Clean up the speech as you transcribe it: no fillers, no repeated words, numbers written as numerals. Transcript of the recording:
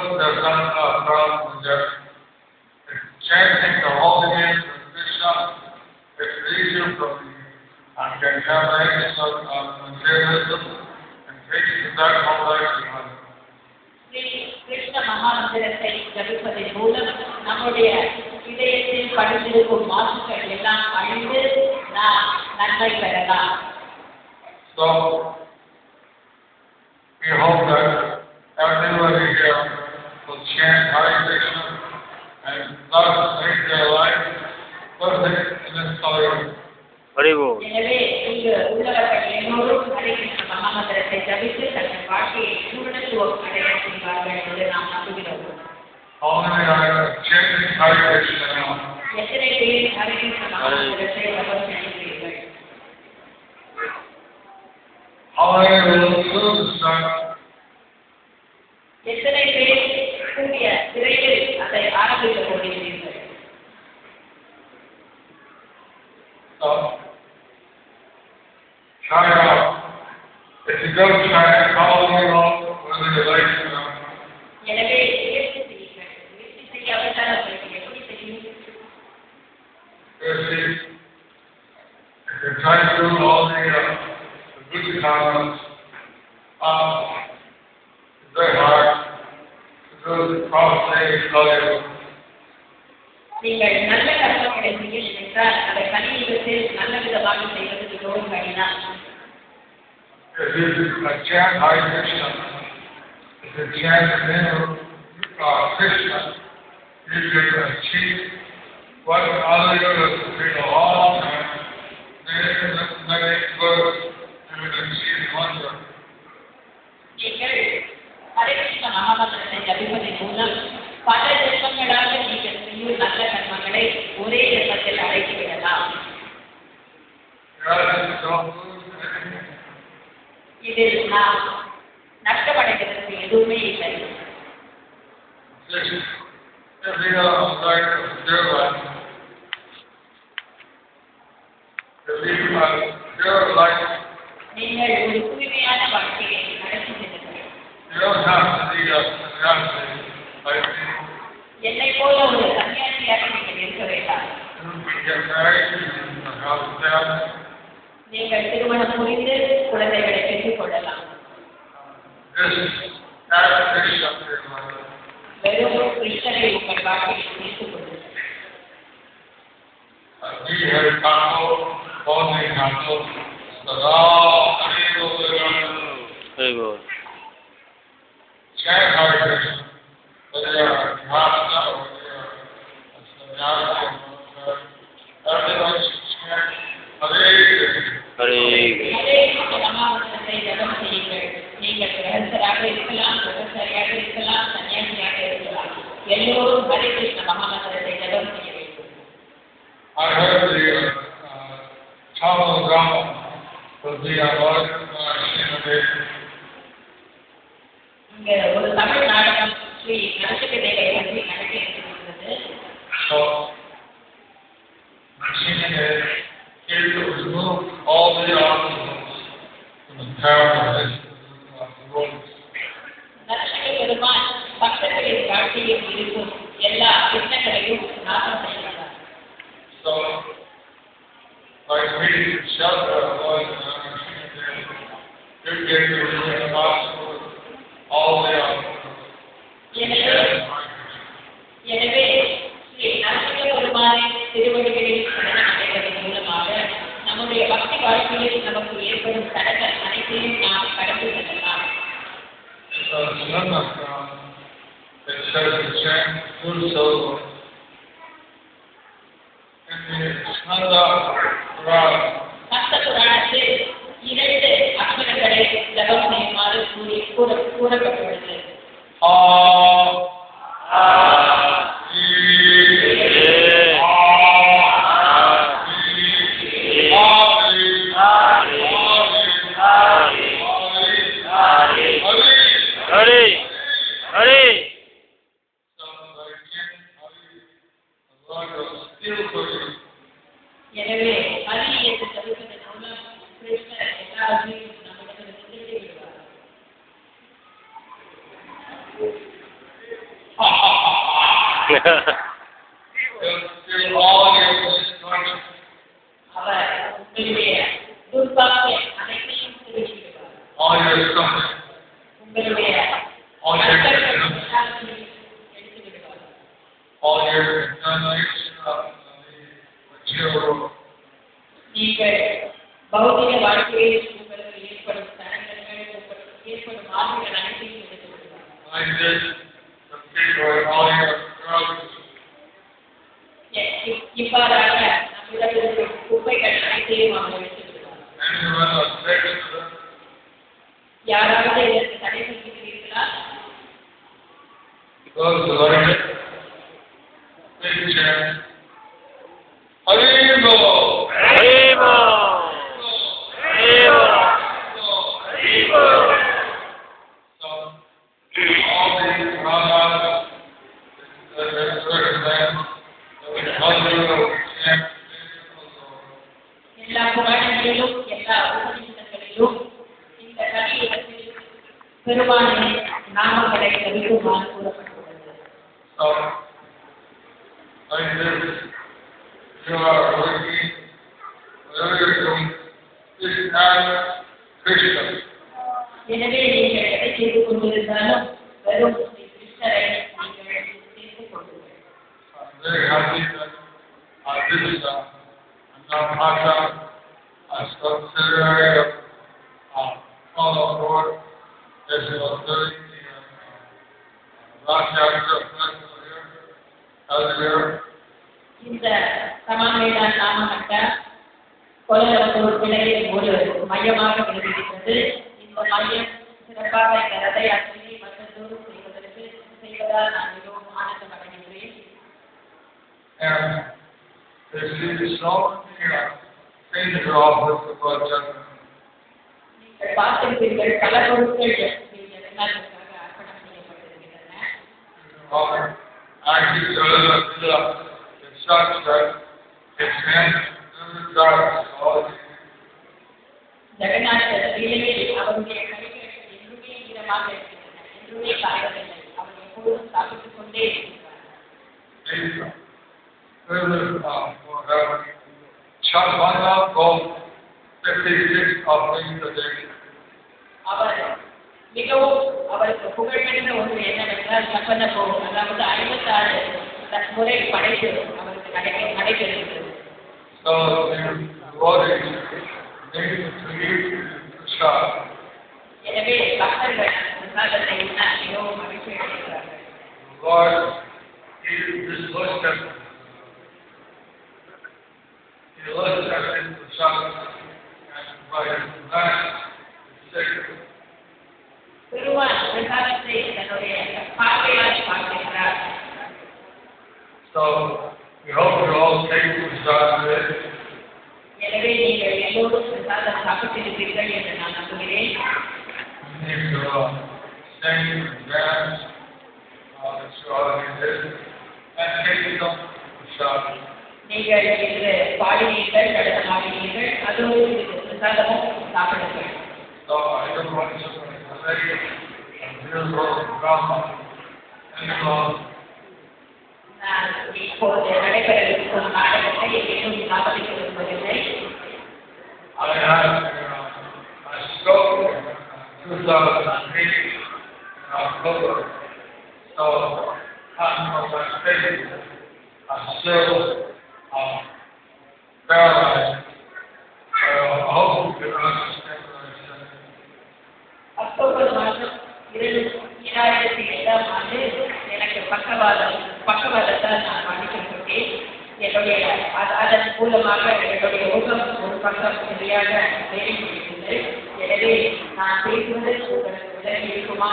person does not come chanting the holy name of Krishna, it frees you from contamination of materialism and takes you back home like you. Krishna மகாமந்திரத்தை ஜபிப்பதன் மூலம் நம்முடைய இதயத்தில் படித்திருக்கும் மாசுக்கள் எல்லாம் அழிந்து நாம் நன்மை பெறலாம். So we hope that everybody here will chant Hare Krishna and thus make their life perfect in this Kali. எனவே இங்கு உள்ளவர்கள் எல்லோரும் ஹரே கிருஷ்ண மகாமந்திரத்தை ஜபித்து தங்கள் வாழ்க்கையை பூரணத்துவம் அடைய செய்வார்கள் என்று நாம் நம்புகிறோம். எத்தனை பேர் ஹரே கிருஷ்ண மகாமந்திரத்தை ஜபம் செய்கிறீர்கள்? எத்தனை பேர் கூடிய விரைவில் அதை ஆரம்பித்துக் கொண்டிருக்கிறீர்கள்? Try out. If you go try it, follow along whether you like it or not. எனவே முயற்சி செய்யுங்கள். முயற்சி செய்யாவிட்டால் உங்களுக்கு எப்படி தெரியும்? If you're trying to do all the good comments, it's very hard to do the proper thing. நீங்கள் நல்ல கர்மங்களை செய்ய நினைத்தால் அதை கலியுகத்தில் நல்ல விதமாக செய்வது மிகவும் கடினம். If you chant Hare Krishna, if you chant the name of Krishna, you can achieve what others have been a long time. Many births, you will achieve wonder. நீங்கள் ஹரே கிருஷ்ண மகாமந்திரத்தை ஜபிப்பதன் மூலம் பல ஜென்மங்களாக நீங்கள் செய்யும் நல்ல கர்மங்களை ஒரே ஜென்மத்தில் அடைத்து விடலாம். இதில் நாம் நஷ்டமடைவதற்கு எதுவுமே இல்லை. நீங்கள் ஒரு தூய்மையான வாழ்க்கையை நடத்தி செல்லுங்கள். என்னை போல ஒரு சன்னியாசியாக நீங்கள் இருக்க வேண்டாம். நீங்கள் திருமணம் புரிந்து குழந்தைகளை பெற்றுக் கொள்ளலாம். வெறும் கிருஷ்ணரை உங்கள் வாழ்க்கையை சேர்த்துக் கொள்ளுங்கள். நீங்கள் கிரகஸ்தராக இருக்கலாம், பிரகஸ்தரியாக இருக்கலாம், சன்னியாசியாக இருக்கலாம், எல்லோரும் ஹரே கிருஷ்ண மகாமந்திரத்தை ஜபம் செய்ய வேண்டும். இங்க ஒரு தமிழ் நாடகம் ஸ்ரீ நரசிம்ம தேவரை பற்றி நடக்க இருக்கிறது. நரசிம்ம பெருமான் பக்தர்களின் வாழ்க்கையில் இருக்கும் எல்லா கிருஷ்ணங்களையும் நாசம் செய்கிறார். எனவே ஸ்ரீ நரசிம்ம பெருமானின் திருவடிகளில் சரணம் அடைவதன் மூலமாக நம்முடைய பக்தி வாழ்க்கையில் நமக்கு ஏற்படும் தடங்கள் அனைத்தையும் நாம் கடந்து செல்லலாம். சப்த புராணத்தில் 2 அக்ஷரங்களை ஜபம் செய்யுமாறு கூறப்பட்டுள்ளது. எனவே ஹரி என்று ஜபிப்பதன் மூலம் கிருஷ்ணர் எல்லாரையும் நம்மிடமிருந்து திருடி விடுவார். through all your misfortunes. அவர் உங்களுடைய துர்பாக்கிய அனைத்தையும் திருப்பிவிடுவார். All your suffering. உங்களுடைய All your கஷ்டங்களை எடுத்து விடுவார். all your examination of the material. நீங்கள் பௌதிக வாழ்க்கையில் உங்களுக்கு ஏற்படும் தடங்கல்கள், உங்களுக்கு ஏற்படும் ஆசைகள் அனைத்தையும் எடுத்து விடுவார். Like this, the people and all your drugs. இவ்வாறாக நம்மிடமிருந்து குப்பைகள் அனைத்தையும் அவர் எடுத்து விடுவார். Anyone affected them. யாராவது இதற்கு தடை செய்கிறீர்களா? Those who like it, big chance. Harimo! Harimo! Harimo! Harimo! So, all these Manas, the circumstance, the husband of camp, எல்லா புராணங்களிலும் எல்லா உபநிஷதங்களிலும் இந்த கலியுகத்தில் பெருமானின் நாமங்களை தவிர்க்குமாறு கூறப்பட்டுள்ளது. so, like this, you are working, whatever you're doing, is not Krishna. எனவே நீங்கள் எதை செய்து கொண்டிருந்தாலும் வெறும் ஸ்ரீ கிருஷ்ணரை நீங்கள் சேர்த்துக் கொள்ளுங்கள். I'm very happy that this Anamata, a subsidiary of all the board, is observing the Rathayatra festival here, every year. இந்த சமாவேதா நாமகட்ட கோலம்பூர் கிளையில் ஒரு மையமாக விளங்குகிறது. இந்த மையம் சிறப்பாக இந்த ரத யாத்திரையை மற்றொரு செய்வதால் நான் மிகவும் ஆனந்தம் அடைகின்றேன். And they see so many things are offered to Bhajan. நீங்கள் பார்த்திருப்பீர்கள் பல பொருட்கள் ஜெகநாதனுக்காக அர்ப்பணம் செய்யப்பட்டிருக்கின்றன. Offer actually it's such that it's meant to drive all these. ஜெகநாதர் லீலையில் அவருடைய கைகள் என்றுமே ஈரமாக இருக்கின்றன, என்றுமே காயவில்லை. அவர் எப்பொழுதும் சாப்பிட்டுக் கொண்டே இருக்கிறார். Chandana goes 56 offerings a day. அவர் மிகவும் அவருக்கு புகழ்பெற்ற ஒன்று என்னவென்றால் சம்பந்த போகும், அதாவது 56 முறை படைப்பு அவருக்கு நடைபெறுகிறது. So devotees need to eat prasad. எனவே பக்தர்கள் பிரசாதத்தை உண்ண மிகவும் மகிழ்ச்சி அடைகிறார்கள். Lord, He looks at the prasad and by His glance, it's sacred. பெருமான் பிரசாதத்தை தன்னுடைய பார்வையால் பார்க்கிறார். So we hope you all take prasad today. எனவே நீங்கள் எல்லோரும் பிரசாதம் சாப்பிட்டிருப்பீர்கள் என்று நான் நம்புகிறேன். We need to sing and dance, that's all we did, and take some prasad. நீங்கள் இன்று பாடினீர்கள், நடனமாடினீர்கள், அதோடு இது பிரசாதமும் சாப்பிடுங்கள். So I don't want to say, beautiful Brahma, and நான் இப்போது நடைபெறவிருக்கும் நாடகத்தை இன்னும் ஞாபகத்தில் விரும்பவில்லை. I had a stroke in 2008 in October, so I'm on my face. I'm still paralyzed. I hope you can understand what I said. October மாதம் 2007ஆம் ஆண்டு எனக்கு பக்கவாதத்தால் நான் பாதிக்கப்பட்டேன். என்னுடைய அதன் மூலமாக என்னுடைய முகம் ஒரு பக்கம் சரியாக வேலை செய்யவில்லை. எனவே நான் பேசுவது உங்களுக்கு விலகி இருக்குமா